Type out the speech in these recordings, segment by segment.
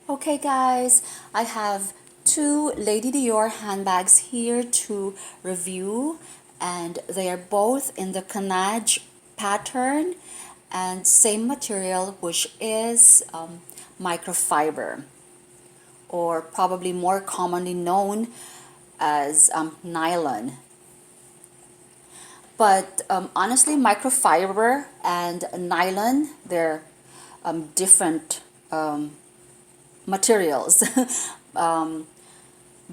Okay guys, I have two Lady Dior handbags here to review, and they are both in the Cannage pattern and same material, which is microfiber, or probably more commonly known as nylon. But honestly, microfiber and nylon, they're different materials. um,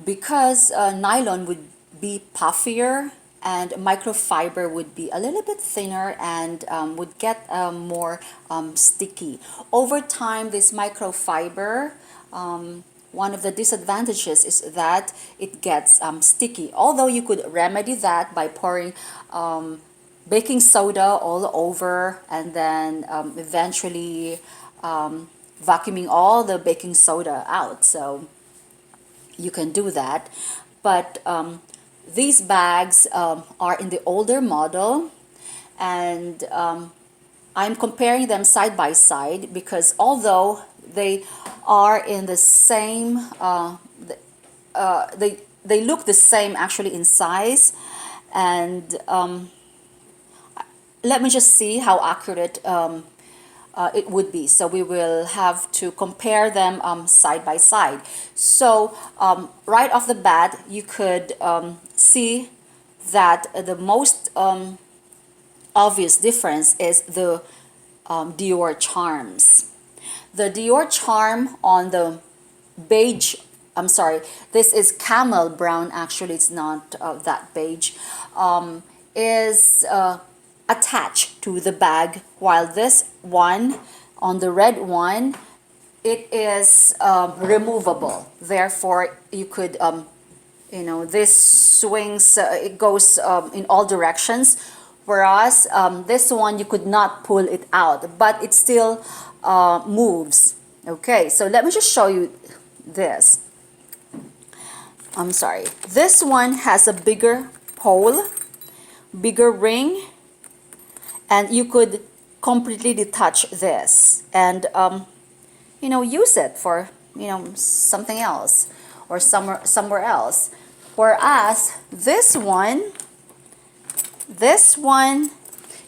because nylon would be puffier and microfiber would be a little bit thinner and would get more sticky. Over time, this microfiber, one of the disadvantages is that it gets sticky. Although you could remedy that by pouring baking soda all over and then eventually vacuuming all the baking soda out. So you can do that. But these bags are in the older model, and I'm comparing them side by side because although they are in the same, they look the same actually in size, and let me just see how accurate it would be. So we will have to compare them side by side. So right off the bat, you could see that the most obvious difference is the Dior charms. The Dior charm on the beige, I'm sorry, this is camel brown, actually it's not that beige, is attached to the bag, while this one on the red one, it is removable. Therefore you could this swings, it goes in all directions, whereas this one you could not pull it out, but it still moves. Okay, so let me just show you this. I'm sorry, this one has a bigger hole, bigger ring, and you could completely detach this and use it for something else or somewhere else. Whereas this one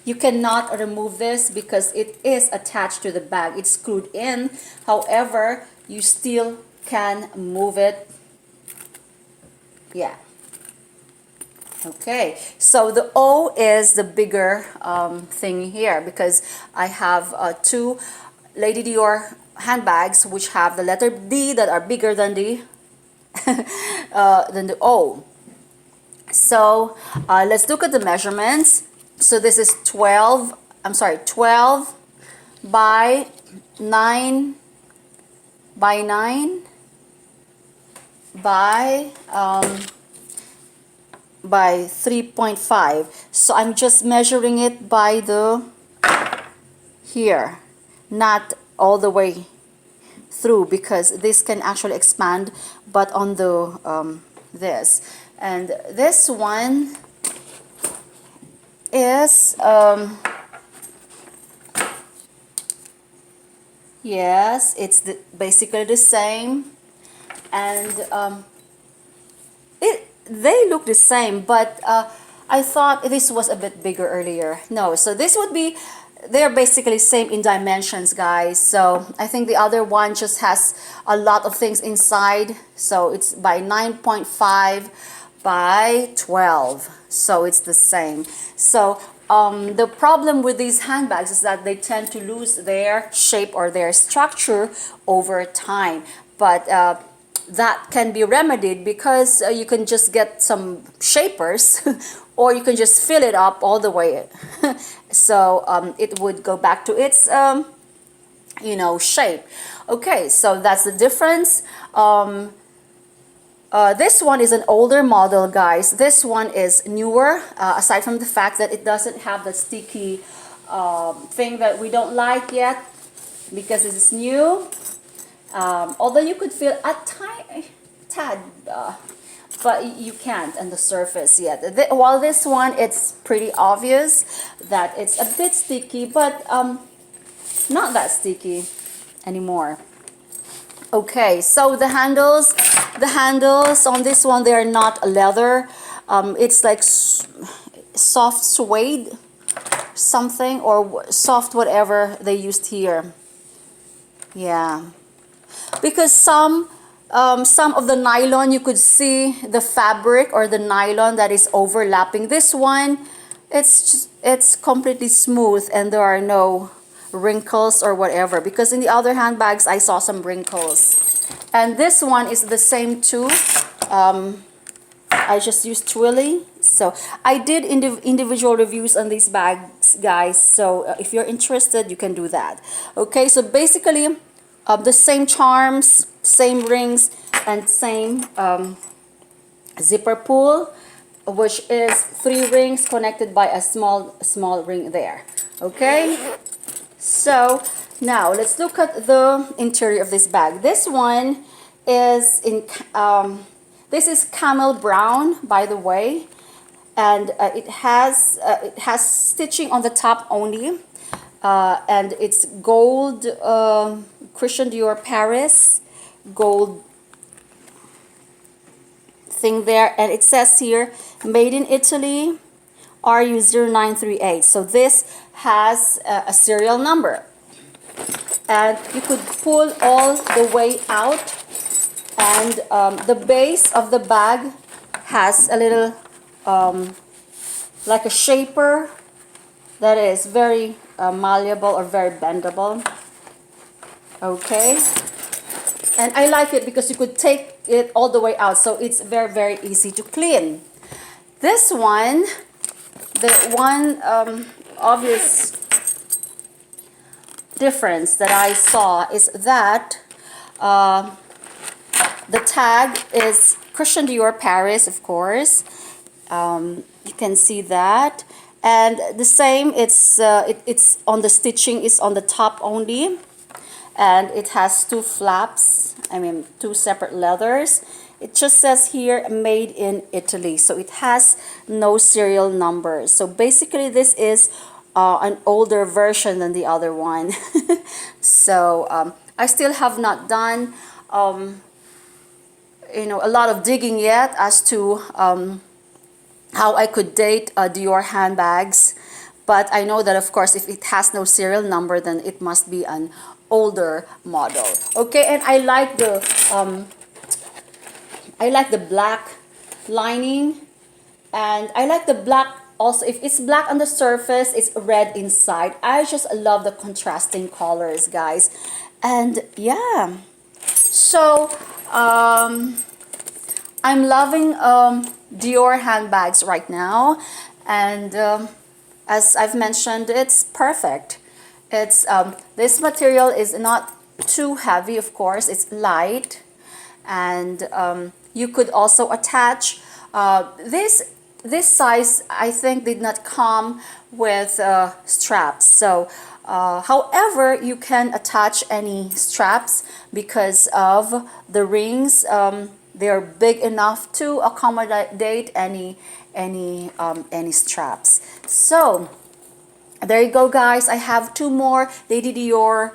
you cannot remove this because it is attached to the bag, it's screwed in. However, you still can move it. Yeah. Okay, so the O is the bigger thing here because I have two Lady Dior handbags which have the letter D that are bigger than the O. So let's look at the measurements. So this is 12 by 9 by 9 by 3.5. So I'm just measuring it by the here, not all the way through, because this can actually expand, but on the this, and this one is yes, it's basically the same, and they look the same, but I thought this was a bit bigger earlier. No, so this would be, they're basically same in dimensions, guys. So I think the other one just has a lot of things inside. So it's by 9.5 by 12. So it's the same. So the problem with these handbags is that they tend to lose their shape or their structure over time. But that can be remedied because you can just get some shapers or you can just fill it up all the way. So it would go back to its shape. Okay, so that's the difference. This one is an older model, guys. This one is newer, aside from the fact that it doesn't have the sticky thing that we don't like yet because it is new. Although you could feel a tiny tad, but you can't on the surface yet. While this one, it's pretty obvious that it's a bit sticky, but not that sticky anymore. Okay, so the handles on this one, they are not leather. It's like soft suede something, or soft whatever they used here. Yeah, because some of the nylon, you could see the fabric or the nylon that is overlapping. This one, it's completely smooth and there are no wrinkles or whatever, because in the other handbags I saw some wrinkles. And this one is the same too. I just used twilly. So I did individual reviews on these bags, guys, so if you're interested, you can do that. Okay, so basically the same charms, same rings, and same zipper pull, which is 3 rings connected by a small ring there. Okay, so now let's look at the interior of this bag. This one is in this is camel brown, by the way, and it has stitching on the top only, and it's gold Christian Dior Paris gold thing there, and it says here made in Italy RU0938. So this has a serial number, and you could pull all the way out, and the base of the bag has a little like a shaper that is very malleable or very bendable. Okay, and I like it because you could take it all the way out, so it's very easy to clean. This one, the one obvious difference that I saw is that the tag is Christian Dior Paris, of course. You can see that, and the same. It's on the stitching is on the top only, and it has 2 flaps. I mean 2 separate leathers. It just says here made in Italy, so it has no serial number. So basically, this is an older version than the other one. So I still have not done a lot of digging yet as to how I could date Dior handbags, but I know that of course if it has no serial number, then it must be an older model. Okay, and I like the black lining, and I like the black also. If it's black on the surface, it's red inside. I just love the contrasting colors, guys. And yeah, so I'm loving Dior handbags right now, and as I've mentioned, it's perfect. It's this material is not too heavy, of course. It's light, and you could also attach this size. I think did not come with straps. So, however, you can attach any straps because of the rings. They're big enough to accommodate any straps. So there you go, guys. I have 2 more Lady Dior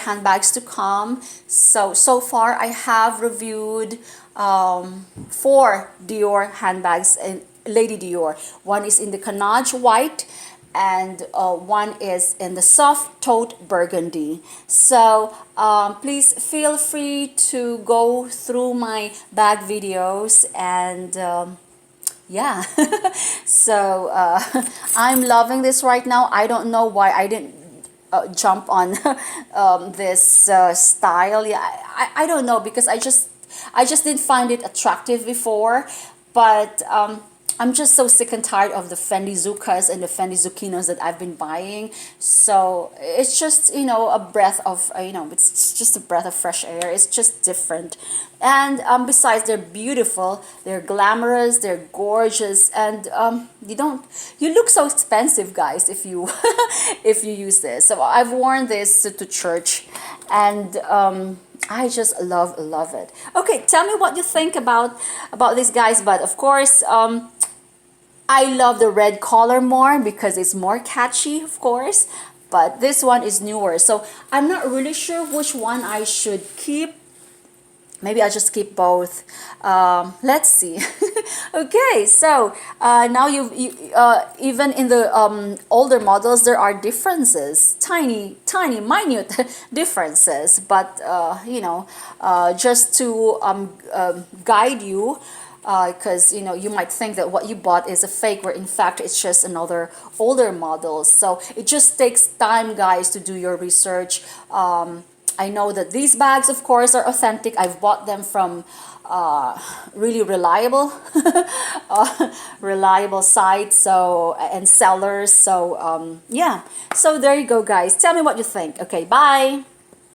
handbags to come. So far I have reviewed 4 Dior handbags in Lady Dior. One is in the Cannage white, and one is in the soft taupe burgundy. So please feel free to go through my bag videos, and yeah. So I'm loving this right now. I don't know why I didn't jump on this style. Yeah, I don't know, because I just didn't find it attractive before, but I'm just so sick and tired of the Fendi Zuccas and the Fendi Zucchinos that I've been buying. So it's just, a breath of, it's just a breath of fresh air. It's just different. And besides, they're beautiful, they're glamorous, they're gorgeous, and you look so expensive, guys, if you if you use this. So I've worn this to church, and I just love it. Okay, tell me what you think about these guys. But of course, I love the red color more because it's more catchy, of course. But this one is newer, so I'm not really sure which one I should keep. maybe I'll just keep both. Let's see. Okay, so now even in the older models, there are differences, tiny, minute differences. But just to guide you, because you might think that what you bought is a fake, where in fact it's just another older model. So it just takes time, guys, to do your research. I know that these bags, of course, are authentic. I've bought them from really reliable reliable sites, so, and sellers. So yeah, so there you go, guys. Tell me what you think. Okay, bye.